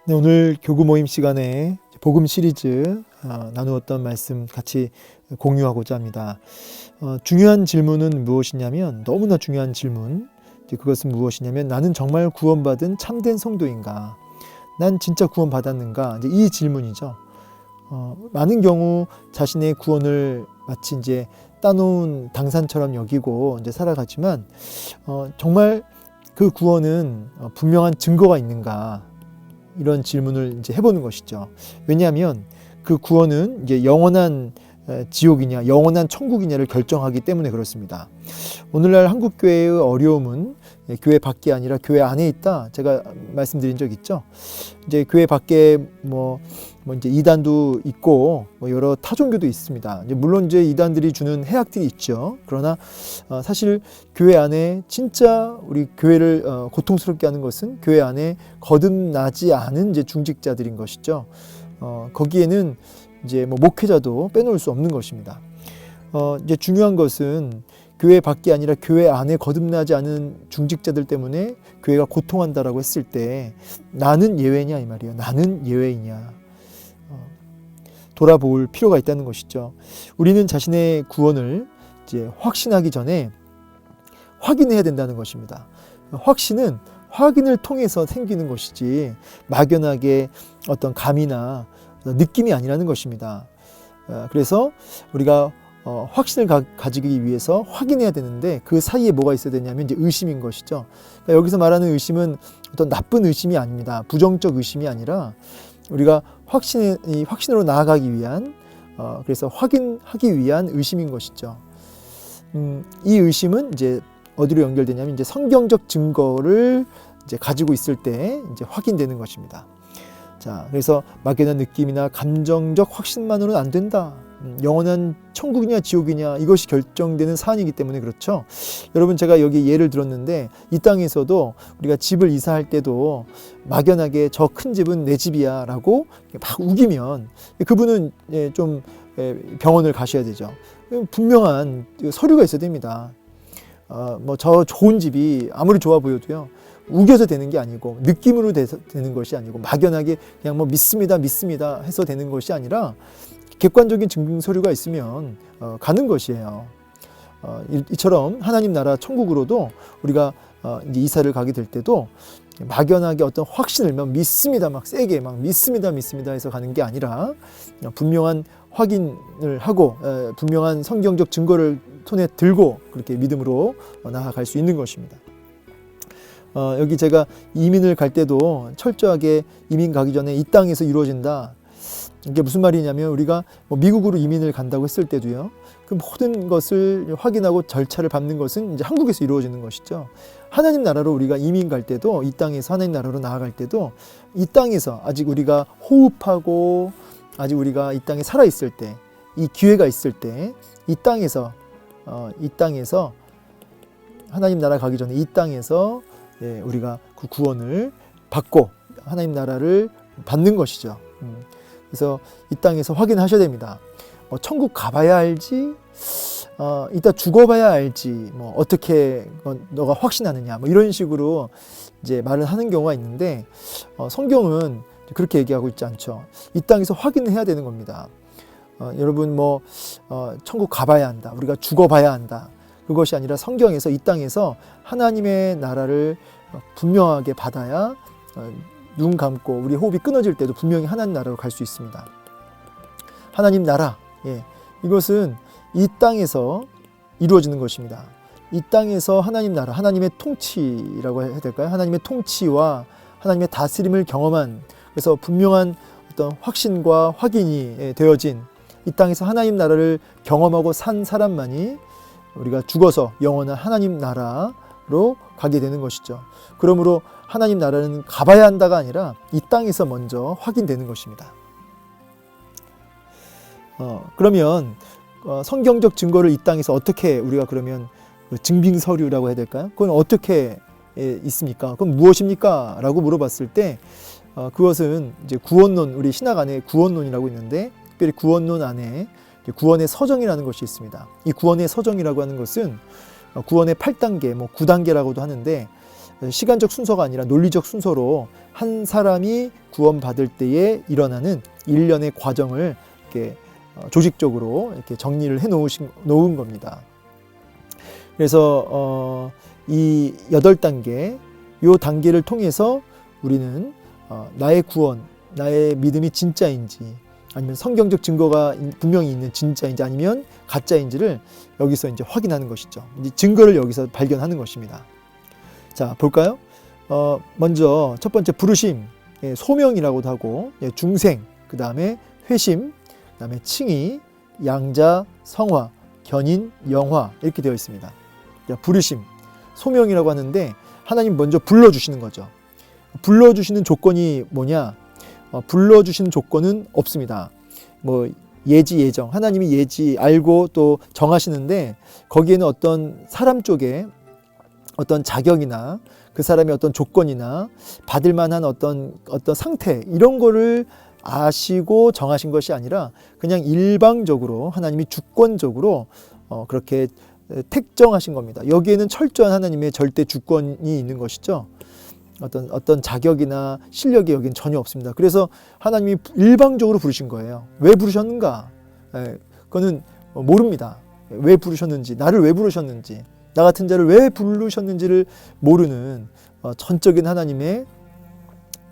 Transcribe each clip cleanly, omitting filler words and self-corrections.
네, 오늘 교구 모임 시간에 복음 시리즈 나누었던 말씀 같이 공유하고자 합니다. 중요한 질문은 무엇이냐면, 너무나 중요한 질문, 그것은 무엇이냐면, 나는 정말 구원받은 참된 성도인가? 난 진짜 구원받았는가? 이제 이 질문이죠. 많은 경우 자신의 구원을 마치 이제 따놓은 당산처럼 여기고 이제 살아가지만, 정말 그 구원은 분명한 증거가 있는가? 이런 질문을 이제 해보는 것이죠. 왜냐하면 그 구원은 이제 영원한 지옥이냐, 영원한 천국이냐를 결정하기 때문에 그렇습니다. 오늘날 한국 교회의 어려움은 교회 밖이 아니라 교회 안에 있다. 제가 말씀드린 적 있죠. 이제 교회 밖에 뭐 이제 이단도 있고 여러 타종교도 있습니다. 이제 물론 이제 이단들이 주는 해악들이 있죠. 그러나 사실 교회 안에 진짜 우리 교회를 고통스럽게 하는 것은 교회 안에 거듭나지 않은 이제 중직자들인 것이죠. 거기에는 이제 목회자도 빼놓을 수 없는 것입니다. 이제 중요한 것은 교회 밖이 아니라 교회 안에 거듭나지 않은 중직자들 때문에 교회가 고통한다라고 했을 때 나는 예외냐 이 말이에요. 나는 예외이냐. 돌아볼 필요가 있다는 것이죠. 우리는 자신의 구원을 이제 확신하기 전에 확인해야 된다는 것입니다. 확신은 확인을 통해서 생기는 것이지 막연하게 어떤 감이나 느낌이 아니라는 것입니다. 그래서 우리가 확신을 가지기 위해서 확인해야 되는데 그 사이에 뭐가 있어야 되냐면 이제 의심인 것이죠. 그러니까 여기서 말하는 의심은 어떤 나쁜 의심이 아닙니다. 부정적 의심이 아니라 우리가 확신으로 나아가기 위한 그래서 확인하기 위한 의심인 것이죠. 이 의심은 이제 어디로 연결되냐면 이제 성경적 증거를 이제 가지고 있을 때 이제 확인되는 것입니다. 자, 그래서 막연한 느낌이나 감정적 확신만으로는 안 된다. 영원한 천국이냐 지옥이냐 이것이 결정되는 사안이기 때문에 그렇죠. 여러분, 제가 여기 예를 들었는데 이 땅에서도 우리가 집을 이사할 때도 막연하게 저 큰 집은 내 집이야 라고 막 우기면 그분은 좀 병원을 가셔야 되죠. 분명한 서류가 있어야 됩니다. 저 좋은 집이 아무리 좋아 보여도요, 우겨서 되는 게 아니고 느낌으로 되는 것이 아니고 막연하게 그냥 믿습니다 해서 되는 것이 아니라 객관적인 증빙 서류가 있으면 가는 것이에요. 이처럼 하나님 나라 천국으로도 우리가 이제 이사를 가게 될 때도 막연하게 어떤 확신을 믿습니다 막 세게 막 믿습니다 해서 가는 게 아니라 분명한 확인을 하고 분명한 성경적 증거를 손에 들고 그렇게 믿음으로 나아갈 수 있는 것입니다. 여기 제가 이민을 갈 때도 철저하게 이민 가기 전에 이 땅에서 이루어진다. 이게 무슨 말이냐면 우리가 미국으로 이민을 간다고 했을 때도요, 그 모든 것을 확인하고 절차를 밟는 것은 이제 한국에서 이루어지는 것이죠. 하나님 나라로 우리가 이민 갈 때도, 이 땅에서 하나님 나라로 나아갈 때도 이 땅에서 아직 우리가 호흡하고 아직 우리가 이 땅에 살아 있을 때, 이 기회가 있을 때 이 땅에서 하나님 나라 가기 전에 이 땅에서 우리가 그 구원을 받고 하나님 나라를 받는 것이죠. 그래서 이 땅에서 확인하셔야 됩니다. 천국 가봐야 알지, 이따 죽어봐야 알지, 어떻게 너가 확신하느냐, 이런 식으로 이제 말을 하는 경우가 있는데, 성경은 그렇게 얘기하고 있지 않죠. 이 땅에서 확인을 해야 되는 겁니다. 여러분 천국 가봐야 한다, 우리가 죽어봐야 한다, 그것이 아니라 성경에서 이 땅에서 하나님의 나라를 분명하게 받아야 눈 감고 우리 호흡이 끊어질 때도 분명히 하나님 나라로 갈 수 있습니다. 하나님 나라, 이것은 이 땅에서 이루어지는 것입니다. 이 땅에서 하나님 나라, 하나님의 통치라고 해야 될까요? 하나님의 통치와 하나님의 다스림을 경험한, 그래서 분명한 어떤 확신과 확인이 되어진 이 땅에서 하나님 나라를 경험하고 산 사람만이 우리가 죽어서 영원한 하나님 나라로 가게 되는 것이죠. 그러므로 하나님 나라는 가봐야 한다가 아니라 이 땅에서 먼저 확인되는 것입니다. 그러면 성경적 증거를 이 땅에서 어떻게 우리가 그러면 증빙 서류라고 해야 될까요? 그건 어떻게 있습니까? 그건 무엇입니까? 라고 물어봤을 때 그것은 이제 구원론, 우리 신학 안에 구원론이라고 있는데, 특별히 구원론 안에 구원의 서정이라는 것이 있습니다. 이 구원의 서정이라고 하는 것은 구원의 8단계, 9단계라고도 하는데 시간적 순서가 아니라 논리적 순서로 한 사람이 구원받을 때에 일어나는 일련의 과정을 이렇게 조직적으로 이렇게 정리를 해 놓은 겁니다. 그래서 이 8단계, 요 단계를 통해서 우리는 나의 구원, 나의 믿음이 진짜인지, 아니면 성경적 증거가 분명히 있는 진짜인지 아니면 가짜인지를 여기서 이제 확인하는 것이죠. 이제 증거를 여기서 발견하는 것입니다. 자, 볼까요? 먼저 첫 번째 부르심, 소명이라고도 하고, 중생, 그 다음에 회심, 그 다음에 칭의, 양자, 성화, 견인, 영화 이렇게 되어 있습니다. 부르심, 소명이라고 하는데 하나님 먼저 불러주시는 거죠. 불러주시는 조건이 뭐냐? 불러주시는 조건은 없습니다. 뭐 예지 예정, 하나님이 예지 알고 또 정하시는데 거기에는 어떤 사람 쪽에 어떤 자격이나 그 사람의 어떤 조건이나 받을 만한 어떤 상태 이런 거를 아시고 정하신 것이 아니라 그냥 일방적으로 하나님이 주권적으로 그렇게 택정하신 겁니다. 여기에는 철저한 하나님의 절대 주권이 있는 것이죠. 어떤 자격이나 실력이 여기는 전혀 없습니다. 그래서 하나님이 일방적으로 부르신 거예요. 왜 부르셨는가? 그거는 모릅니다. 왜 부르셨는지, 나를 왜 부르셨는지, 나 같은 자를 왜 부르셨는지를 모르는 전적인 하나님의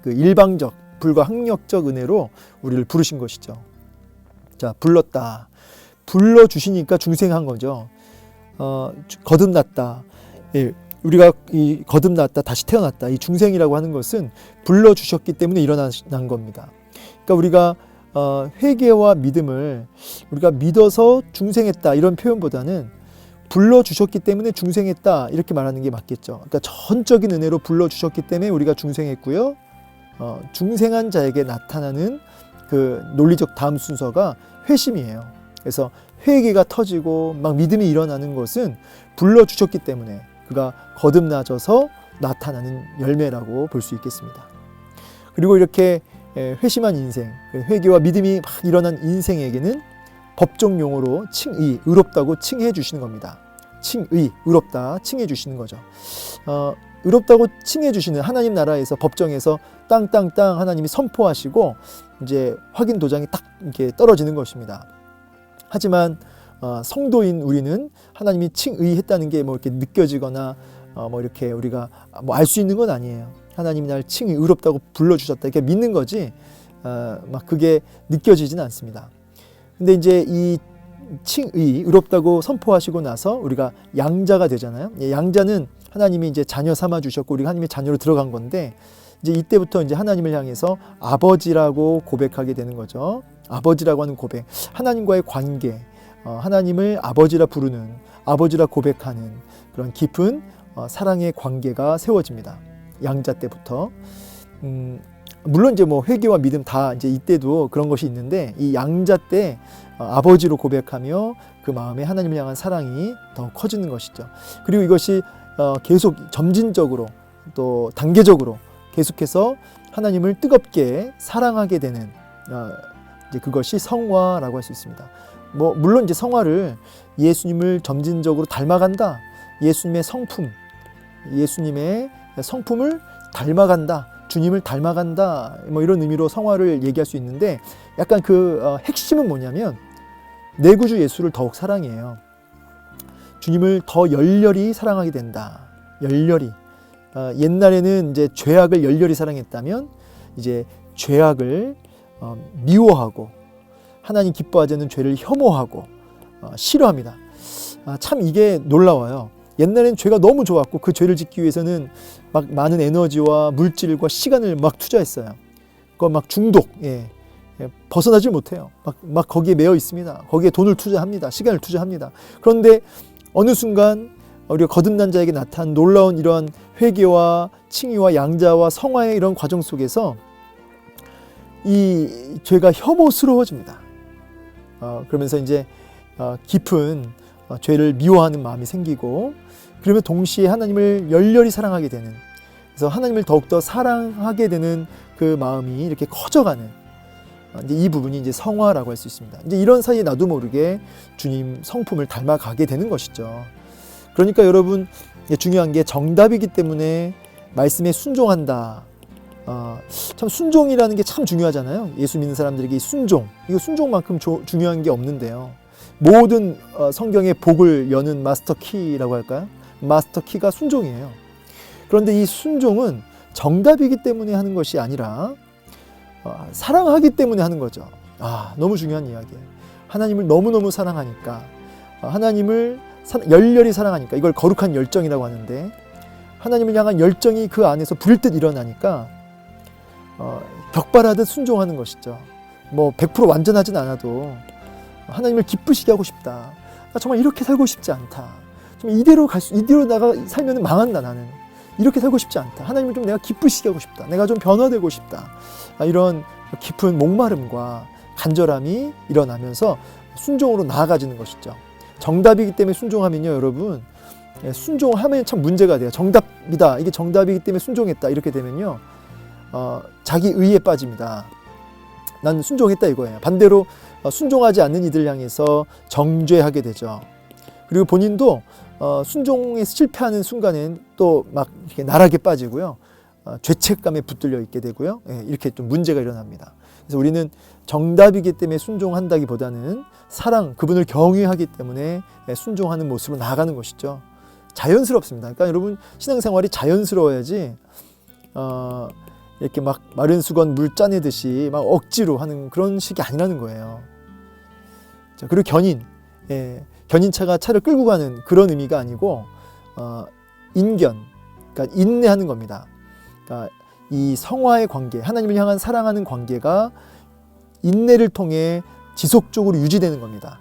그 일방적, 불가항력적 은혜로 우리를 부르신 것이죠. 자, 불렀다. 불러주시니까 중생한 거죠. 거듭났다. 예, 우리가 이 거듭났다, 다시 태어났다. 이 중생이라고 하는 것은 불러주셨기 때문에 일어난 겁니다. 그러니까 우리가 회개와 믿음을 우리가 믿어서 중생했다 이런 표현보다는 불러주셨기 때문에 중생했다 이렇게 말하는 게 맞겠죠. 그러니까 전적인 은혜로 불러주셨기 때문에 우리가 중생했고요. 중생한 자에게 나타나는 그 논리적 다음 순서가 회심이에요. 그래서 회개가 터지고 막 믿음이 일어나는 것은 불러주셨기 때문에 그가 거듭나져서 나타나는 열매라고 볼 수 있겠습니다. 그리고 이렇게 회심한 인생, 회개와 믿음이 막 일어난 인생에게는 법정 용어로 칭의, 의롭다고 칭해 주시는 겁니다. 칭의, 의롭다, 칭해 주시는 거죠. 의롭다고 칭해 주시는 하나님 나라에서 법정에서 땅땅땅 하나님이 선포하시고 이제 확인 도장이 딱 이렇게 떨어지는 것입니다. 하지만 성도인 우리는 하나님이 칭의했다는 게 뭐 이렇게 느껴지거나 뭐 이렇게 우리가 뭐 알 수 있는 건 아니에요. 하나님이 날 칭의 의롭다고 불러주셨다 이렇게 믿는 거지 막 그게 느껴지진 않습니다. 근데 이제 이 칭의 의롭다고 선포하시고 나서 우리가 양자가 되잖아요. 양자는 하나님이 이제 자녀 삼아 주셨고 우리가 하나님의 자녀로 들어간 건데 이제 이때부터 이제 하나님을 향해서 아버지라고 고백하게 되는 거죠. 아버지라고 하는 고백, 하나님과의 관계, 하나님을 아버지라 부르는, 아버지라 고백하는 그런 깊은 사랑의 관계가 세워집니다. 양자 때부터. 물론 이제 뭐 회개와 믿음 다 이제 이때도 그런 것이 있는데 이 양자 때 아버지로 고백하며 그 마음에 하나님을 향한 사랑이 더 커지는 것이죠. 그리고 이것이 계속 점진적으로 또 단계적으로 계속해서 하나님을 뜨겁게 사랑하게 되는 이제 그것이 성화라고 할 수 있습니다. 뭐 물론 이제 성화를 예수님을 점진적으로 닮아간다. 예수님의 성품을 닮아간다. 주님을 닮아간다. 뭐 이런 의미로 성화를 얘기할 수 있는데 약간 그 핵심은 뭐냐면 내 구주 예수를 더욱 사랑해요. 주님을 더 열렬히 사랑하게 된다. 열렬히. 옛날에는 이제 죄악을 열렬히 사랑했다면 이제 죄악을 미워하고 하나님 기뻐하지 않는 죄를 혐오하고 싫어합니다. 참 이게 놀라워요. 옛날엔 죄가 너무 좋았고 그 죄를 짓기 위해서는 막 많은 에너지와 물질과 시간을 막 투자했어요. 그거 막 중독, 벗어나질 못해요. 막 거기에 매여 있습니다. 거기에 돈을 투자합니다. 시간을 투자합니다. 그런데 어느 순간 우리가 거듭난 자에게 나타난 놀라운 이러한 회개와 칭의와 양자와 성화의 이런 과정 속에서 이 죄가 혐오스러워집니다. 그러면서 이제 깊은 죄를 미워하는 마음이 생기고 그러면 동시에 하나님을 열렬히 사랑하게 되는, 그래서 하나님을 더욱더 사랑하게 되는 그 마음이 이렇게 커져가는 이제 이 부분이 이제 성화라고 할 수 있습니다. 이제 이런 사이에 나도 모르게 주님 성품을 닮아가게 되는 것이죠. 그러니까 여러분 중요한 게 정답이기 때문에 말씀에 순종한다. 참 순종이라는 게 참 중요하잖아요. 예수 믿는 사람들에게 이 순종, 이거 순종만큼 중요한 게 없는데요. 모든 성경의 복을 여는 마스터 키라고 할까요? 마스터 키가 순종이에요. 그런데 이 순종은 정답이기 때문에 하는 것이 아니라 사랑하기 때문에 하는 거죠. 너무 중요한 이야기예요. 하나님을 너무너무 사랑하니까, 하나님을 열렬히 사랑하니까, 이걸 거룩한 열정이라고 하는데, 하나님을 향한 열정이 그 안에서 불듯 일어나니까 격발하듯 순종하는 것이죠. 뭐 100% 완전하진 않아도 하나님을 기쁘시게 하고 싶다. 나 정말 이렇게 살고 싶지 않다. 좀 이대로 살면 망한다 나는. 이렇게 살고 싶지 않다. 하나님을 좀 내가 기쁘시게 하고 싶다. 내가 좀 변화되고 싶다. 이런 깊은 목마름과 간절함이 일어나면서 순종으로 나아가지는 것이죠. 정답이기 때문에 순종하면요, 여러분, 순종하면 참 문제가 돼요. 정답이다. 이게 정답이기 때문에 순종했다. 이렇게 되면요, 자기 의에 빠집니다. 난 순종했다 이거예요. 반대로 순종하지 않는 이들 향해서 정죄하게 되죠. 그리고 본인도 순종에 실패하는 순간엔 또 막 이렇게 나락에 빠지고요. 죄책감에 붙들려 있게 되고요. 이렇게 좀 문제가 일어납니다. 그래서 우리는 정답이기 때문에 순종한다기보다는 사랑, 그분을 경외하기 때문에 순종하는 모습으로 나아가는 것이죠. 자연스럽습니다. 그러니까 여러분, 신앙생활이 자연스러워야지 이렇게 막 마른 수건 물 짜내듯이 막 억지로 하는 그런 식이 아니라는 거예요. 자, 그리고 견인차가 차를 끌고 가는 그런 의미가 아니고 인견, 그러니까 인내하는 겁니다. 그러니까 이 성화의 관계, 하나님을 향한 사랑하는 관계가 인내를 통해 지속적으로 유지되는 겁니다.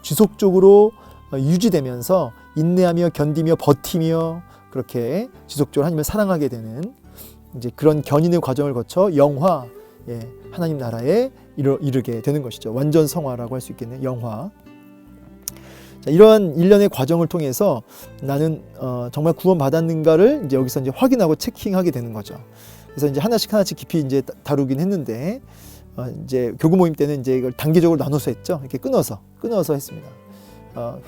지속적으로 유지되면서 인내하며 견디며 버티며 그렇게 지속적으로 하나님을 사랑하게 되는 이제 그런 견인의 과정을 거쳐 영화, 하나님 나라에 이르게 되는 것이죠. 완전 성화라고 할 수 있겠네요. 영화. 자, 이러한 일련의 과정을 통해서 나는 정말 구원받았는가를 이제 여기서 이제 확인하고 체킹하게 되는 거죠. 그래서 이제 하나씩 깊이 이제 다루긴 했는데, 이제 교구 모임 때는 이제 이걸 단계적으로 나눠서 했죠. 이렇게 끊어서 했습니다.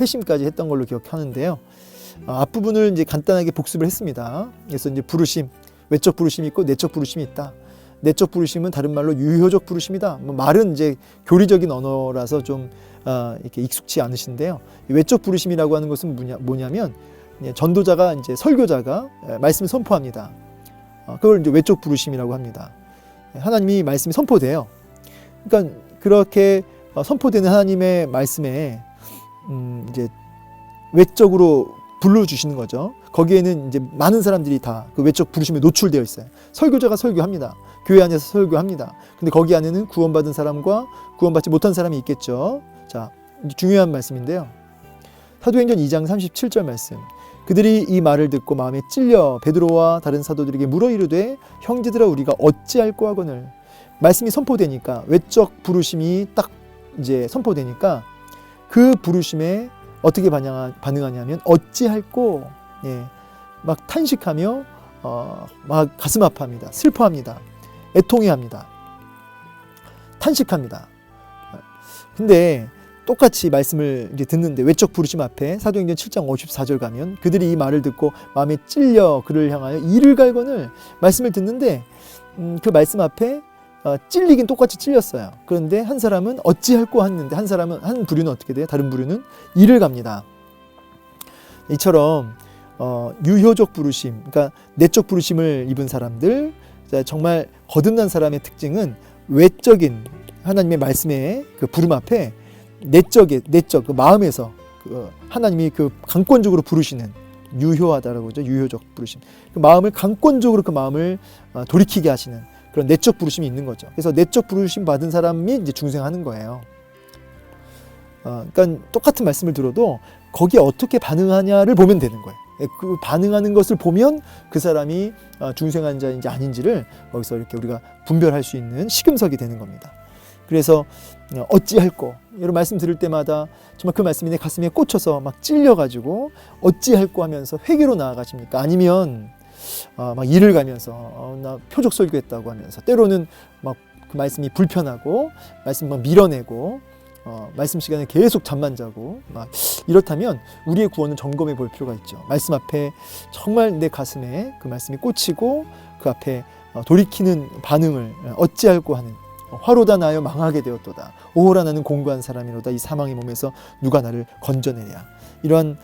회심까지 했던 걸로 기억하는데요. 앞부분을 이제 간단하게 복습을 했습니다. 그래서 이제 부르심, 외적 부르심이 있고 내적 부르심이 있다. 내적 부르심은 다른 말로 유효적 부르심이다. 말은 이제 교리적인 언어라서 좀 이렇게 익숙치 않으신데요. 외적 부르심이라고 하는 것은 뭐냐면 전도자가 이제 설교자가 말씀을 선포합니다. 그걸 이제 외적 부르심이라고 합니다. 하나님이 말씀이 선포돼요. 그러니까 그렇게 선포되는 하나님의 말씀에 이제 외적으로 불러주시는 거죠. 거기에는 이제 많은 사람들이 다 그 외적 부르심에 노출되어 있어요. 설교자가 설교합니다. 교회 안에서 설교합니다. 근데 거기 안에는 구원받은 사람과 구원받지 못한 사람이 있겠죠. 자, 중요한 말씀인데요. 사도행전 2장 37절 말씀. 그들이 이 말을 듣고 마음에 찔려 베드로와 다른 사도들에게 물어 이르되 형제들아 우리가 어찌할꼬 하거늘. 말씀이 선포되니까, 외적 부르심이 딱 이제 선포되니까 그 부르심에 어떻게 반응하냐면 어찌할꼬, 막 탄식하며 막 가슴 아파합니다. 슬퍼합니다. 애통해합니다. 탄식합니다. 근데 똑같이 말씀을 이제 듣는데 외적 부르심 앞에 사도행전 7장 54절 가면 그들이 이 말을 듣고 마음에 찔려 그를 향하여 이를 갈거늘, 말씀을 듣는데 그 말씀 앞에 찔리긴 똑같이 찔렸어요. 그런데 한 사람은 어찌할꼬 했는데 한 부류는 어떻게 돼요? 다른 부류는 이를 갑니다. 이처럼 유효적 부르심, 그러니까 내적 부르심을 입은 사람들, 정말 거듭난 사람의 특징은 외적인 하나님의 말씀의 그 부름 앞에 내적 그 마음에서 그 하나님이 그 강권적으로 부르시는, 유효하다라고 하죠. 유효적 부르심. 그 마음을 강권적으로 그 마음을 돌이키게 하시는 그런 내적 부르심이 있는 거죠. 그래서 내적 부르심 받은 사람이 이제 중생하는 거예요. 그러니까 똑같은 말씀을 들어도 거기에 어떻게 반응하냐를 보면 되는 거예요. 그 반응하는 것을 보면 그 사람이 중생한 자인지 아닌지를 거기서 이렇게 우리가 분별할 수 있는 시금석이 되는 겁니다. 그래서 어찌할꼬, 이런 말씀 들을 때마다 정말 그 말씀이 내 가슴에 꽂혀서 막 찔려가지고 어찌할꼬 하면서 회개로 나아가십니까? 아니면 막 일을 가면서 나 표적 설교했다고 하면서 때로는 막 그 말씀이 불편하고 말씀 막 밀어내고 말씀 시간에 계속 잠만 자고 막 이렇다면 우리의 구원은 점검해 볼 필요가 있죠. 말씀 앞에 정말 내 가슴에 그 말씀이 꽂히고 그 앞에 돌이키는 반응을 어찌할꼬 하는 화로다 나여 망하게 되었도다. 오호라 나는 공고한 사람이로다. 이 사망의 몸에서 누가 나를 건져내랴. 이러한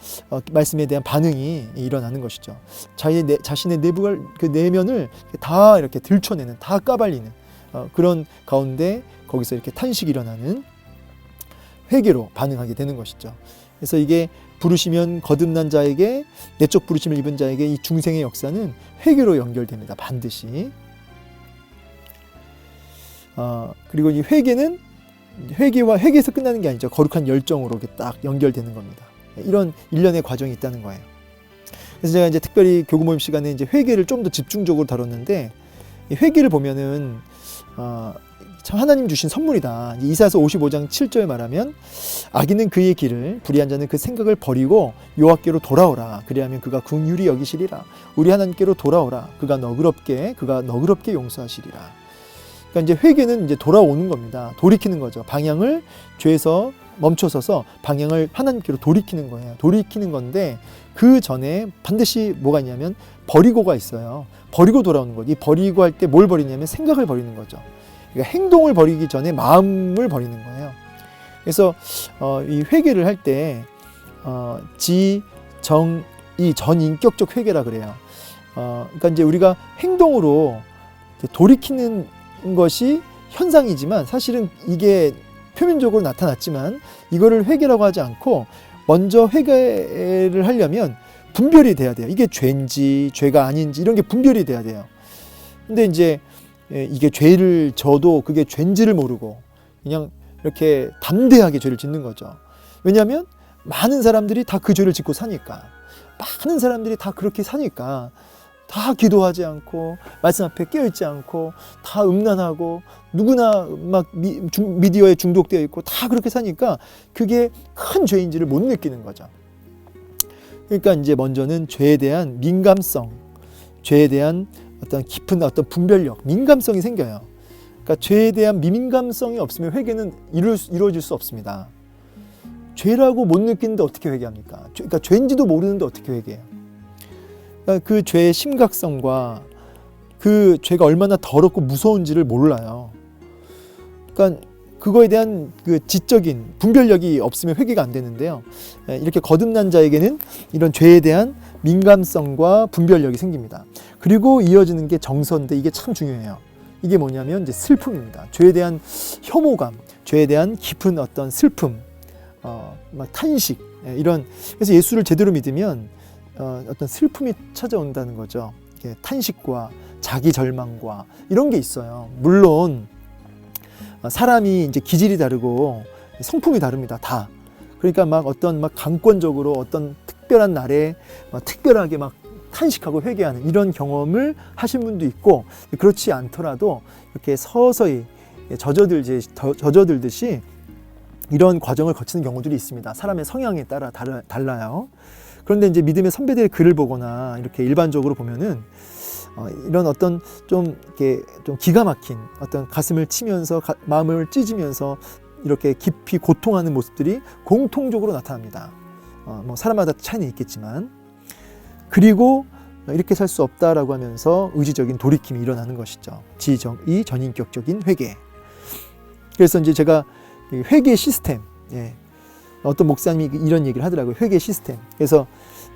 말씀에 대한 반응이 일어나는 것이죠. 자신의 그 내면을 다 이렇게 들춰내는, 다 까발리는 그런 가운데 거기서 이렇게 탄식이 일어나는 회개로 반응하게 되는 것이죠. 그래서 이게 부르시면 거듭난 자에게, 내적 부르심을 입은 자에게 이 중생의 역사는 회개로 연결됩니다. 반드시. 그리고 이 회개는 회개에서 끝나는 게 아니죠. 거룩한 열정으로 이렇게 딱 연결되는 겁니다. 이런 일련의 과정이 있다는 거예요. 그래서 제가 이제 특별히 교구 모임 시간에 이제 회개를 좀 더 집중적으로 다뤘는데, 이 회개를 보면은 참 하나님 주신 선물이다. 이사야서 55장 7절에 말하면 악인은 그의 길을, 불의한 자는 그 생각을 버리고 여호와께로 돌아오라. 그리하면 그가 긍휼히 여기시리라. 우리 하나님께로 돌아오라. 그가 너그럽게 용서하시리라. 그러니까 이제 회개는 이제 돌아오는 겁니다. 돌이키는 거죠. 방향을 죄에서 멈춰서서 방향을 하나님께로 돌이키는 거예요. 돌이키는 건데 그 전에 반드시 뭐가 있냐면 버리고가 있어요. 버리고 돌아오는 거죠. 이 버리고 할 때 뭘 버리냐면 생각을 버리는 거죠. 그러니까 행동을 버리기 전에 마음을 버리는 거예요. 그래서 이 회개를 할 때 이 전인격적 회개라 그래요. 그러니까 이제 우리가 행동으로 돌이키는 것이 현상이지만 사실은 이게 표면적으로 나타났지만 이거를 회개라고 하지 않고 먼저 회개를 하려면 분별이 돼야 돼요. 이게 죄인지 죄가 아닌지 이런 게 분별이 돼야 돼요. 근데 이제 이게 죄를 져도 그게 죄인지를 모르고 그냥 이렇게 담대하게 죄를 짓는 거죠. 왜냐하면 많은 사람들이 다 그 죄를 짓고 사니까, 많은 사람들이 다 그렇게 사니까, 다 기도하지 않고 말씀 앞에 깨어있지 않고 다 음란하고 누구나 막 미디어에 중독되어 있고 다 그렇게 사니까 그게 큰 죄인지를 못 느끼는 거죠. 그러니까 이제 먼저는 죄에 대한 민감성, 죄에 대한 어떤 깊은 어떤 분별력, 민감성이 생겨요. 그러니까 죄에 대한 민감성이 없으면 회개는 이루어질 수 없습니다. 죄라고 못 느끼는데 어떻게 회개합니까? 그러니까 죄인지도 모르는데 어떻게 회개해요? 그러니까 그 죄의 심각성과 그 죄가 얼마나 더럽고 무서운지를 몰라요. 그러니까 그거에 대한 그 지적인 분별력이 없으면 회개가 안 되는데요. 이렇게 거듭난 자에게는 이런 죄에 대한 민감성과 분별력이 생깁니다. 그리고 이어지는 게 정서인데 이게 참 중요해요. 이게 뭐냐면 이제 슬픔입니다. 죄에 대한 혐오감, 죄에 대한 깊은 어떤 슬픔, 막 탄식, 이런. 그래서 예수를 제대로 믿으면 어떤 슬픔이 찾아온다는 거죠. 탄식과 자기 절망과 이런 게 있어요. 물론 사람이 이제 기질이 다르고 성품이 다릅니다. 다. 그러니까 막 어떤 막 강권적으로 어떤 특별한 날에 막 특별하게 막 탄식하고 회개하는 이런 경험을 하신 분도 있고, 그렇지 않더라도 이렇게 서서히 젖어들듯이 이런 과정을 거치는 경우들이 있습니다. 사람의 성향에 따라 달라요. 그런데 이제 믿음의 선배들의 글을 보거나 이렇게 일반적으로 보면은 이런 어떤 좀 이렇게 좀 기가 막힌 어떤 가슴을 치면서 마음을 찢으면서 이렇게 깊이 고통하는 모습들이 공통적으로 나타납니다. 뭐 사람마다 차이는 있겠지만, 그리고 이렇게 살 수 없다라고 하면서 의지적인 돌이킴이 일어나는 것이죠. 이 전인격적인 회개. 그래서 이제 제가 회개 시스템, 어떤 목사님이 이런 얘기를 하더라고요. 회개 시스템. 그래서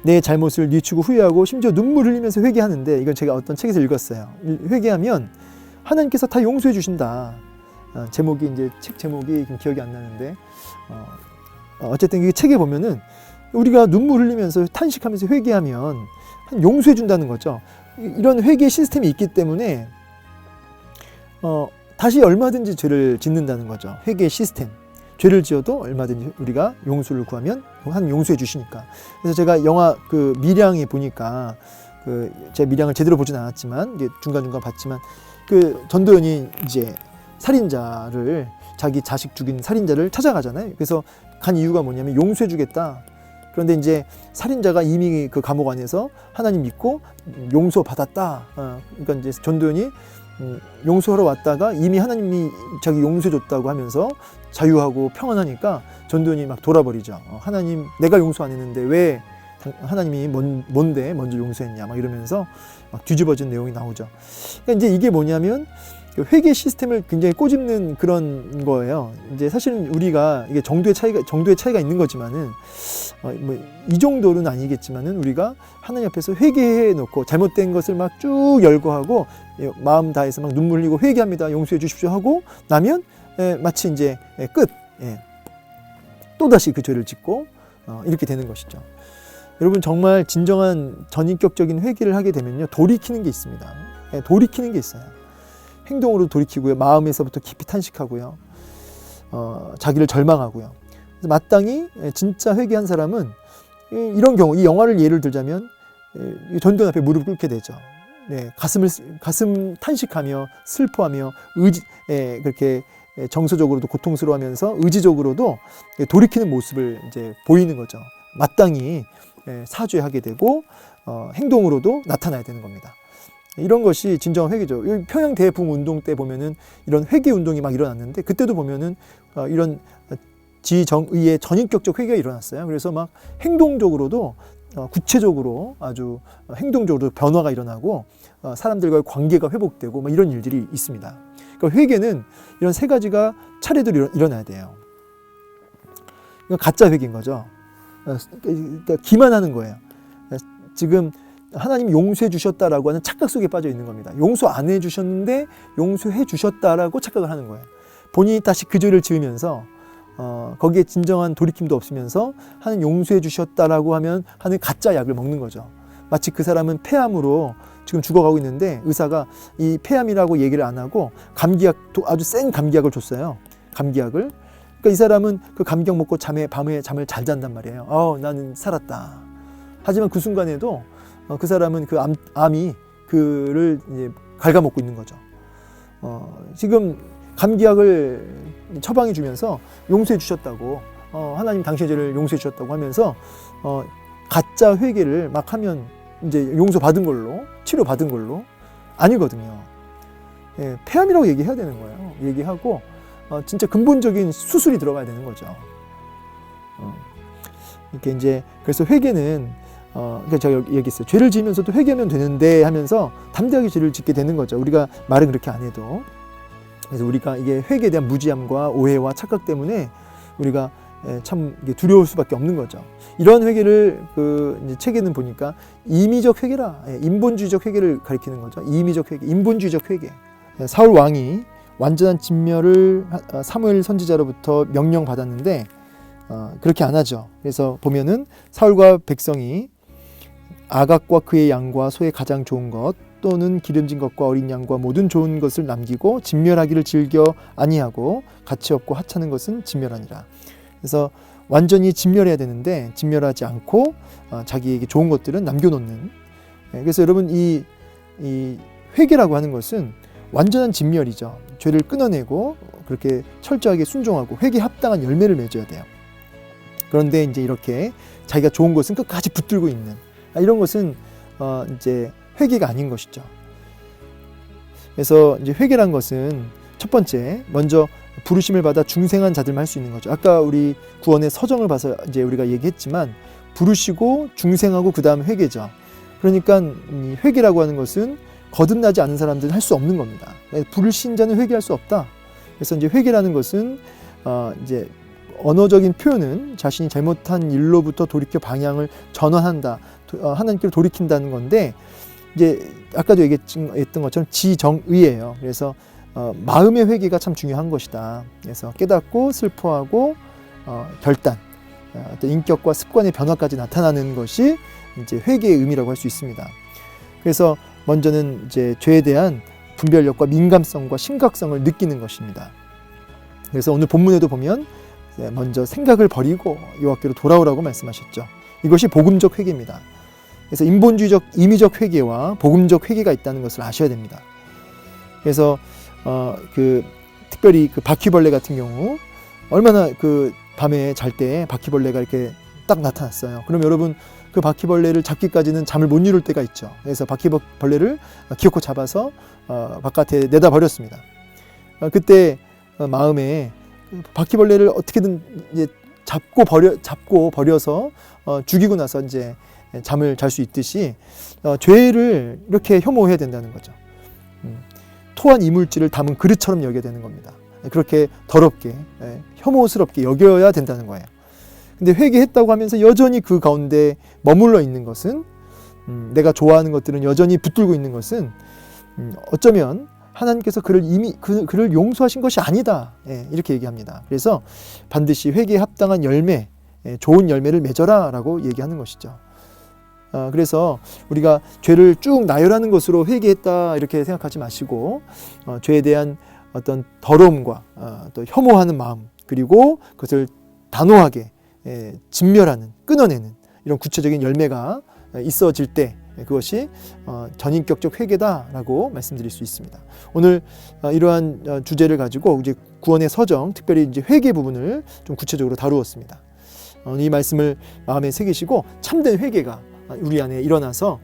내 잘못을 뉘우치고 후회하고 심지어 눈물 흘리면서 회개하는데, 이건 제가 어떤 책에서 읽었어요. 회개하면 하나님께서 다 용서해 주신다. 제목이 이제 책 제목이 기억이 안 나는데, 어쨌든 이 책에 보면은 우리가 눈물 흘리면서 탄식하면서 회개하면 용서해 준다는 거죠. 이런 회개 시스템이 있기 때문에 다시 얼마든지 죄를 짓는다는 거죠. 회개 시스템. 죄를 지어도 얼마든지 우리가 용서를 구하면 하나님 용서해 주시니까. 그래서 제가 영화 그 밀양에 보니까 제가 밀양을 제대로 보진 않았지만 중간중간 봤지만 그 전도연이 이제 살인자를, 자기 자식 죽인 살인자를 찾아가잖아요. 그래서 간 이유가 뭐냐면 용서해 주겠다. 그런데 이제 살인자가 이미 그 감옥 안에서 하나님 믿고 용서받았다. 그러니까 이제 전도연이 용서하러 왔다가 이미 하나님이 자기 용서해줬다고 하면서 자유하고 평안하니까 전도연이 막 돌아버리죠. 하나님, 내가 용서 안 했는데 왜 하나님이 뭔데 먼저 용서했냐 막 이러면서 막 뒤집어진 내용이 나오죠. 그러니까 이제 이게 뭐냐면 회개 시스템을 굉장히 꼬집는 그런 거예요. 이제 사실은 우리가 이게 정도의 차이가 있는 거지만은 뭐 이 정도는 아니겠지만은 우리가 하나님 앞에서 회개해 놓고 잘못된 것을 막 쭉 열거하고 마음 다해서 막 눈물 흘리고 회개합니다. 용서해 주십시오 하고 나면 마치 이제 끝. 또 다시 그 죄를 짓고 이렇게 되는 것이죠. 여러분 정말 진정한 전인격적인 회개를 하게 되면요 돌이키는 게 있습니다. 돌이키는 게 있어요. 행동으로 돌이키고요, 마음에서부터 깊이 탄식하고요, 자기를 절망하고요. 그래서 마땅히 진짜 회개한 사람은 이런 경우, 이 영화를 예를 들자면 전도연 앞에 무릎 꿇게 되죠. 가슴 탄식하며 슬퍼하며 그렇게 정서적으로도 고통스러워하면서 의지적으로도 돌이키는 모습을 이제 보이는 거죠. 마땅히 사죄하게 되고 행동으로도 나타나야 되는 겁니다. 이런 것이 진정한 회개죠. 평양 대붕 운동 때 보면은 이런 회개 운동이 막 일어났는데 그때도 보면은 이런 지정의의 전인격적 회개가 일어났어요. 그래서 막 행동적으로도 구체적으로 아주 행동적으로 변화가 일어나고 사람들과의 관계가 회복되고 막 이런 일들이 있습니다. 그러니까 회개는 이런 세 가지가 차례대로 일어나야 돼요. 이건 가짜 회개인 거죠. 그러니까 기만하는 거예요. 지금 하나님이 용서해 주셨다라고 하는 착각 속에 빠져 있는 겁니다. 용서 안 해 주셨는데 용서해 주셨다라고 착각을 하는 거예요. 본인이 다시 그 죄를 지으면서 거기에 진정한 돌이킴도 없으면서 하나님 용서해 주셨다라고 하는 가짜 약을 먹는 거죠. 마치 그 사람은 폐암으로 지금 죽어가고 있는데 의사가 이 폐암이라고 얘기를 안 하고 감기약, 아주 센 감기약을 줬어요. 감기약을. 그러니까 이 사람은 그 감기약 먹고 밤에 잠을 잘 잔단 말이에요. 나는 살았다. 하지만 그 순간에도 그 사람은 그 암이 그를 이제 갉아먹고 있는 거죠. 지금 감기약을 처방해 주면서 용서해 주셨다고, 하나님 당신의 죄를 용서해 주셨다고 하면서 가짜 회개를 막 하면 이제 용서 받은 걸로, 치료 받은 걸로 아니거든요. 폐암이라고 얘기해야 되는 거예요. 얘기하고 진짜 근본적인 수술이 들어가야 되는 거죠. 이렇게 이제 그래서 회개는 그러니까 제가 얘기했어요. 죄를 지으면서도 회개하면 되는데 하면서 담대하게 죄를 짓게 되는 거죠. 우리가 말은 그렇게 안 해도. 그래서 우리가 이게 회개에 대한 무지함과 오해와 착각 때문에 우리가 참 두려울 수밖에 없는 거죠. 이런 회개를 이제 책에는 보니까 임의적 회개라, 인본주의적 회개를 가리키는 거죠. 임의적 회개, 인본주의적 회개. 사울 왕이 완전한 진멸을 사무엘 선지자로부터 명령받았는데 그렇게 안 하죠. 그래서 보면은 사울과 백성이 아각과 그의 양과 소의 가장 좋은 것 또는 기름진 것과 어린 양과 모든 좋은 것을 남기고 진멸하기를 즐겨 아니하고 가치 없고 하찮은 것은 진멸하니라. 그래서 완전히 진멸해야 되는데 진멸하지 않고 자기에게 좋은 것들은 남겨놓는. 그래서 여러분 이 회개라고 하는 것은 완전한 진멸이죠. 죄를 끊어내고 그렇게 철저하게 순종하고 회개에 합당한 열매를 맺어야 돼요. 그런데 이제 이렇게 자기가 좋은 것은 끝까지 붙들고 있는 이런 것은 이제 회개가 아닌 것이죠. 그래서 이제 회개란 것은 첫 번째 먼저 부르심을 받아 중생한 자들만 할 수 있는 거죠. 아까 우리 구원의 서정을 봐서 이제 우리가 얘기했지만 부르시고 중생하고 그 다음 회개죠. 그러니까 이 회개라고 하는 것은 거듭나지 않은 사람들은 할 수 없는 겁니다. 부르신 자는 회개할 수 없다. 그래서 이제 회개라는 것은 이제 언어적인 표현은 자신이 잘못한 일로부터 돌이켜 방향을 전환한다, 하나님께로 돌이킨다는 건데 이제 아까도 얘기했던 것처럼 지정의예요. 그래서 마음의 회개가 참 중요한 것이다. 그래서 깨닫고 슬퍼하고 결단, 어떤 인격과 습관의 변화까지 나타나는 것이 이제 회개의 의미라고 할 수 있습니다. 그래서 먼저는 이제 죄에 대한 분별력과 민감성과 심각성을 느끼는 것입니다. 그래서 오늘 본문에도 보면 먼저 생각을 버리고 여호와께로 돌아오라고 말씀하셨죠. 이것이 복음적 회개입니다. 그래서 인본주의적 임의적 회개와 복음적 회개가 있다는 것을 아셔야 됩니다. 그래서 특별히 그 바퀴벌레 같은 경우 얼마나 그 밤에 잘 때 바퀴벌레가 이렇게 딱 나타났어요. 그럼 여러분 그 바퀴벌레를 잡기까지는 잠을 못 이룰 때가 있죠. 그래서 바퀴벌레를 기어코 잡아서 바깥에 내다 버렸습니다. 그때 마음에 바퀴벌레를 어떻게든 이제 잡고 버려서 죽이고 나서 이제 잠을 잘 수 있듯이 죄를 이렇게 혐오해야 된다는 거죠. 토한 이물질을 담은 그릇처럼 여겨야 되는 겁니다. 그렇게 더럽게 혐오스럽게 여겨야 된다는 거예요. 근데 회개했다고 하면서 여전히 그 가운데 머물러 있는 것은 내가 좋아하는 것들은 여전히 붙들고 있는 것은 어쩌면 하나님께서 그를 용서하신 것이 아니다. 이렇게 얘기합니다. 그래서 반드시 회개에 합당한 열매, 좋은 열매를 맺어라 라고 얘기하는 것이죠. 그래서 우리가 죄를 쭉 나열하는 것으로 회개했다 이렇게 생각하지 마시고 죄에 대한 어떤 더러움과 또 혐오하는 마음, 그리고 그것을 단호하게 진멸하는, 끊어내는 이런 구체적인 열매가 있어질 때 그것이 전인격적 회개다라고 말씀드릴 수 있습니다. 오늘 이러한 주제를 가지고 이제 구원의 서정, 특별히 이제 회개 부분을 좀 구체적으로 다루었습니다. 이 말씀을 마음에 새기시고 참된 회개가 우리 안에 일어나서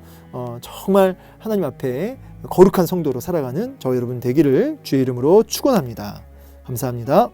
정말 하나님 앞에 거룩한 성도로 살아가는 저 여러분 되기를 주의 이름으로 축원합니다. 감사합니다.